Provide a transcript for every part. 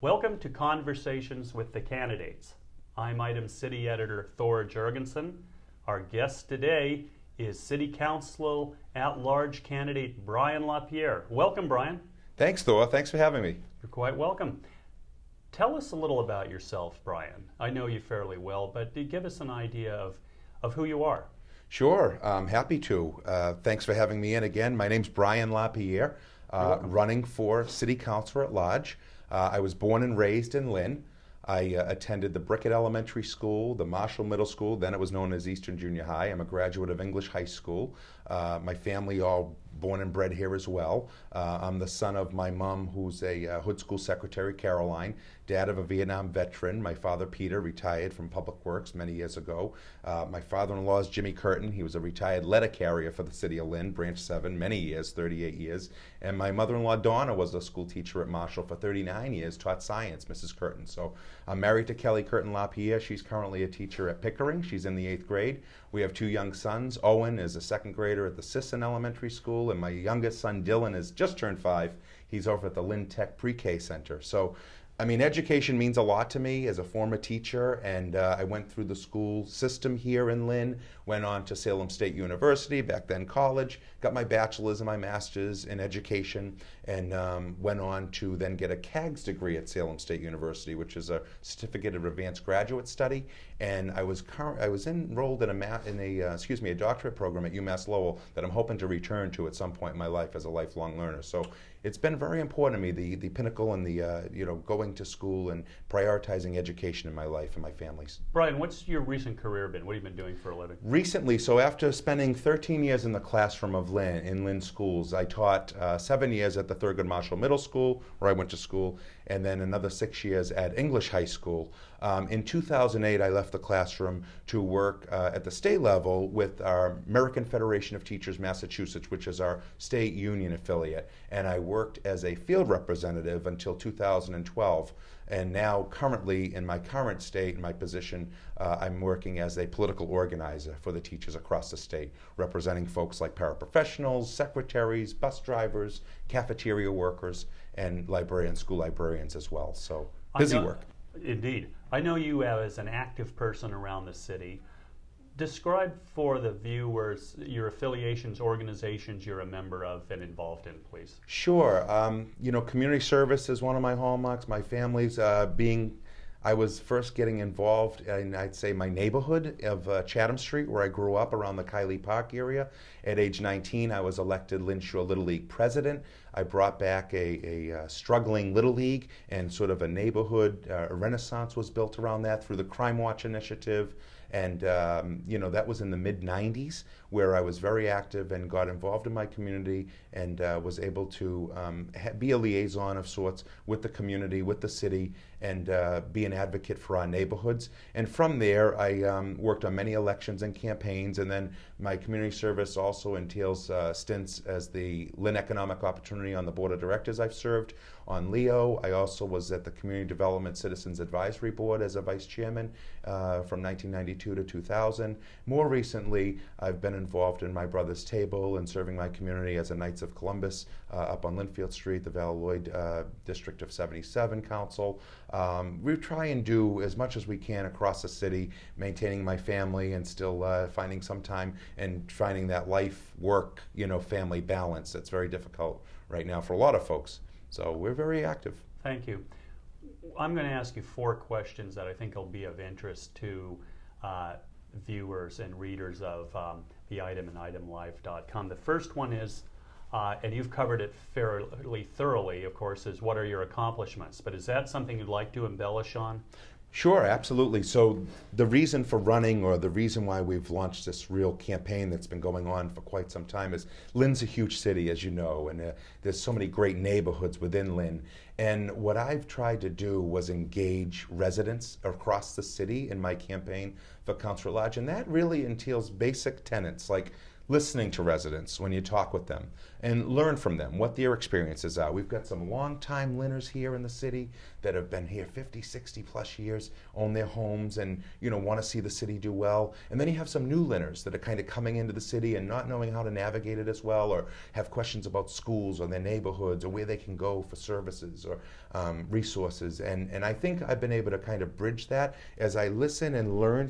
Welcome to Conversations with the Candidates. I'm Item City Editor Thor Jourgensen. Our guest today is City Councilor-at-large candidate Brian LaPierre. Welcome, Brian. Thanks, Thor. Thanks for having me. You're quite welcome. Tell us a little about yourself, Brian. I know you fairly well, but give us an idea of who you are. Sure, I'm happy to. Thanks for having me in again. My name's Brian LaPierre, running for City Councilor-at-large. I was born and raised in Lynn. I attended the Brickett Elementary School, the Marshall Middle School, then it was known as Eastern Junior High. I'm a graduate of English High School. My family all born and bred here as well. I'm the son of my mom, who's a hood school secretary, Caroline, dad of a Vietnam veteran. My father, Peter, retired from Public Works many years ago. My father-in-law is Jimmy Curtin. He was a retired letter carrier for the city of Lynn, Branch 7, many years, 38 years. And my mother-in-law, Donna, was a school teacher at Marshall for 39 years, taught science, Mrs. Curtin. So I'm married to Kelly Curtin LaPierre. She's currently a teacher at Pickering. She's in the 8th grade. We have 2 young sons. Owen is a 2nd grader at the Sisson Elementary School, and my youngest son, Dylan, has just turned 5. He's over at the Lynn Tech Pre-K Center. So, I mean, education means a lot to me as a former teacher, and I went through the school system here in Lynn, went on to Salem State University, back then college, got my bachelor's and my master's in education, and went on to then get a CAGS degree at Salem State University, which is a Certificate of Advanced Graduate Study, and I was enrolled in a doctorate program at UMass Lowell that I'm hoping to return to at some point in my life as a lifelong learner. So it's been very important to me, the pinnacle and the going to school and prioritizing education in my life and my family's. Brian, what's your recent career been? What have you been doing for a living? Recently, so after spending 13 years in the classroom of Lynn, in Lynn schools, I taught 7 years at the Thurgood Marshall Middle School, where I went to school, and then another 6 years at English High School. In 2008, I left the classroom to work at the state level with our American Federation of Teachers Massachusetts, which is our state union affiliate, and I worked as a field representative until 2012. And now, currently, in my current state, in my position, I'm working as a political organizer for the teachers across the state, representing folks like paraprofessionals, secretaries, bus drivers, cafeteria workers, and librarians, school librarians as well. So, busy work. Indeed. I know you as an active person around the city. Describe for the viewers your affiliations, organizations you're a member of and involved in, please. Sure. Community service is one of my hallmarks. My family's I was first getting involved in, I'd say, my neighborhood of Chatham Street, where I grew up around the Kiley Park area. At age 19, I was elected Lynn Shore Little League president. I brought back a struggling Little League, and sort of a neighborhood renaissance was built around that through the Crime Watch initiative. And, that was in the mid-90s, where I was very active and got involved in my community and was able to be a liaison of sorts with the community, with the city, and be an advocate for our neighborhoods. And from there, I worked on many elections and campaigns, and then my community service also entails stints as the Lynn Economic Opportunity on the Board of Directors I've served on Leo. I also was at the Community Development Citizens Advisory Board as a vice chairman from 1992 to 2000. More recently, I've been involved in My Brother's Table and serving my community as a Knights of Columbus up on Linfield Street, the Valley District of 77 Council. We try and do as much as we can across the city, maintaining my family and still finding some time and finding that life, work, family balance that's very difficult right now for a lot of folks. So we're very active. Thank you. I'm going to ask you 4 questions that I think will be of interest to viewers and readers of the Item and itemlive.com. The first one is, and you've covered it fairly thoroughly, of course, is what are your accomplishments? But is that something you'd like to embellish on? Sure, absolutely. So the reason for running, or the reason why we've launched this real campaign that's been going on for quite some time, is Lynn's a huge city, as you know, and there's so many great neighborhoods within Lynn. And what I've tried to do was engage residents across the city in my campaign for Councilor-at-large, and that really entails basic tenets like listening to residents when you talk with them and learn from them what their experiences are. We've got some long-time Lynners here in the city that have been here 50, 60 plus years, own their homes, and want to see the city do well. And then you have some new Lynners that are kind of coming into the city and not knowing how to navigate it as well, or have questions about schools or their neighborhoods or where they can go for services or resources. And I think I've been able to kind of bridge that. As I listen and learn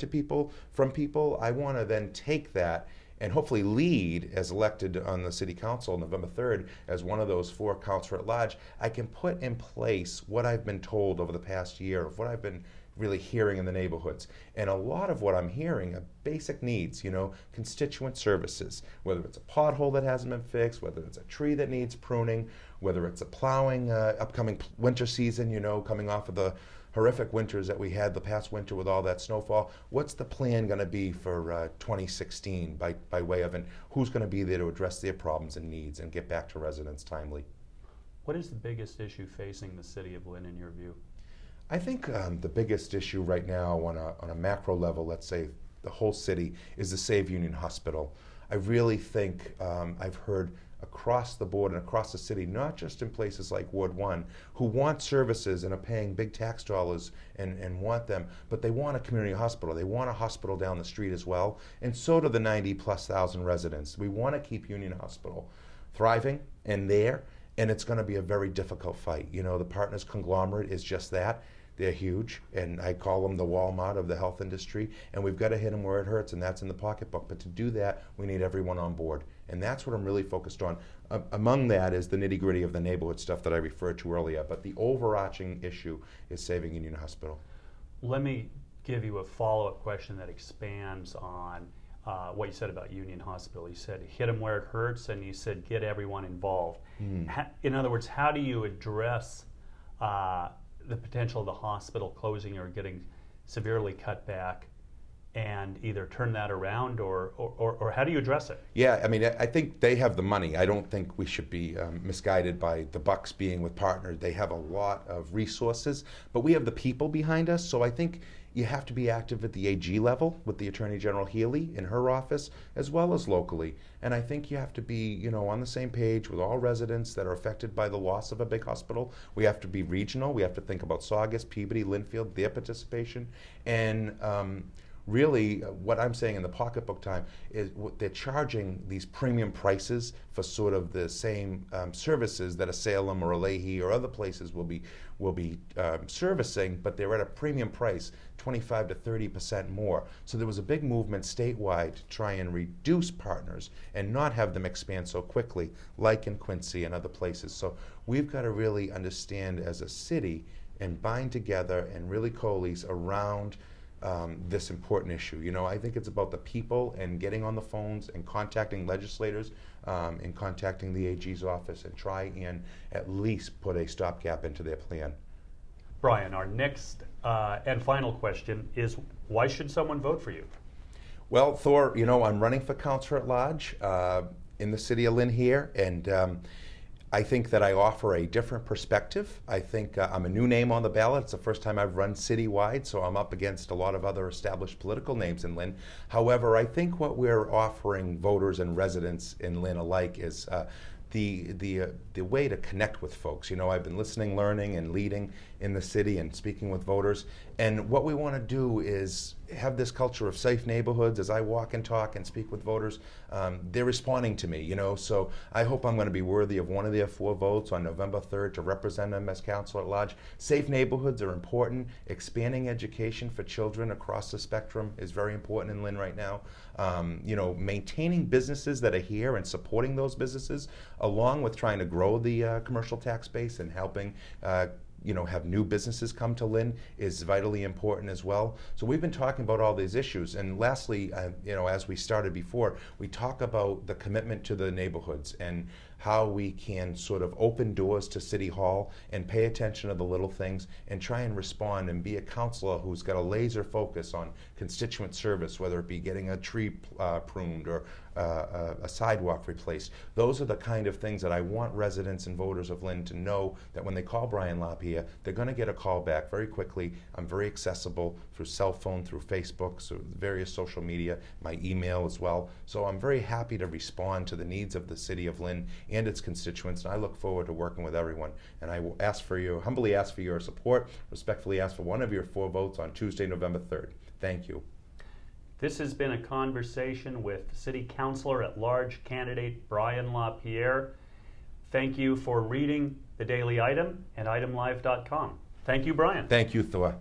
from people, I want to then take that and hopefully lead, as elected on the City Council on November 3rd, as one of those 4 Councilor-at-large. I can put in place what I've been told over the past year, of what I've been really hearing in the neighborhoods. And a lot of what I'm hearing are basic needs, constituent services, whether it's a pothole that hasn't been fixed, whether it's a tree that needs pruning, whether it's a plowing upcoming winter season, coming off of the horrific winters that we had the past winter with all that snowfall. What's the plan going to be for 2016 by way of, and who's going to be there to address their problems and needs and get back to residents timely? What is the biggest issue facing the city of Lynn in your view? I think the biggest issue right now on a macro level, let's say the whole city, is the Save Union Hospital. I really think I've heard across the board and across the city, not just in places like Ward 1, who want services and are paying big tax dollars and want them, but they want a community hospital. They want a hospital down the street as well, and so do the 90,000+ residents. We want to keep Union Hospital thriving and there, and it's going to be a very difficult fight. The Partners conglomerate is just that. They're huge, and I call them the Walmart of the health industry, and we've got to hit them where it hurts, and that's in the pocketbook. But to do that, we need everyone on board, and that's what I'm really focused on. Among that is the nitty-gritty of the neighborhood stuff that I referred to earlier, but the overarching issue is saving Union Hospital. Let me give you a follow-up question that expands on what you said about Union Hospital. You said hit them where it hurts, and you said get everyone involved. In other words, how do you address the potential of the hospital closing or getting severely cut back, and either turn that around or how do you address it? Yeah, I think they have the money. I don't think we should be misguided by the bucks being with Partners. They have a lot of resources, but we have the people behind us, so I think you have to be active at the AG level with the Attorney General Healy in her office, as well as locally. And I think you have to be, on the same page with all residents that are affected by the loss of a big hospital. We have to be regional. We have to think about Saugus, Peabody, Linfield, their participation. And really, what I'm saying in the pocketbook time is they're charging these premium prices for sort of the same services that a Salem or a Leahy or other places will be servicing, but they're at a premium price, 25 to 30% more. So there was a big movement statewide to try and reduce Partners and not have them expand so quickly, like in Quincy and other places. So we've got to really understand as a city and bind together and really coalesce around this important issue. I think it's about the people and getting on the phones and contacting legislators and contacting the AG's office and try and at least put a stopgap into their plan. Brian, our next and final question is, why should someone vote for you? Well, Thor, I'm running for Councilor-at-large in the city of Lynn here, and I think that I offer a different perspective. I think I'm a new name on the ballot. It's the first time I've run citywide, so I'm up against a lot of other established political names in Lynn. However, I think what we're offering voters and residents in Lynn alike is the way to connect with folks. I've been listening, learning, and leading in the city and speaking with voters. And what we want to do is have this culture of safe neighborhoods. As I walk and talk and speak with voters, they're responding to me, so I hope I'm going to be worthy of one of their 4 votes on November 3rd to represent them as Councilor-at-large. Safe neighborhoods are important. Expanding education for children across the spectrum is very important in Lynn right now. Maintaining businesses that are here and supporting those businesses, along with trying to grow the commercial tax base and helping have new businesses come to Lynn is vitally important as well. So we've been talking about all these issues. And lastly, as we started before, we talk about the commitment to the neighborhoods. And how we can sort of open doors to City Hall and pay attention to the little things and try and respond and be a councilor who's got a laser focus on constituent service, whether it be getting a tree pruned or a sidewalk replaced. Those are the kind of things that I want residents and voters of Lynn to know, that when they call Brian LaPierre, they're going to get a call back very quickly. I'm very accessible through cell phone, through Facebook, through various social media, my email as well. So I'm very happy to respond to the needs of the city of Lynn and its constituents, and I look forward to working with everyone. And I will humbly ask for your support, respectfully ask for one of your 4 votes on Tuesday, November 3rd. Thank you. This has been a conversation with City Councilor-at-large candidate Brian LaPierre. Thank you for reading the Daily Item and itemlive.com. Thank you, Brian. Thank you, Thor.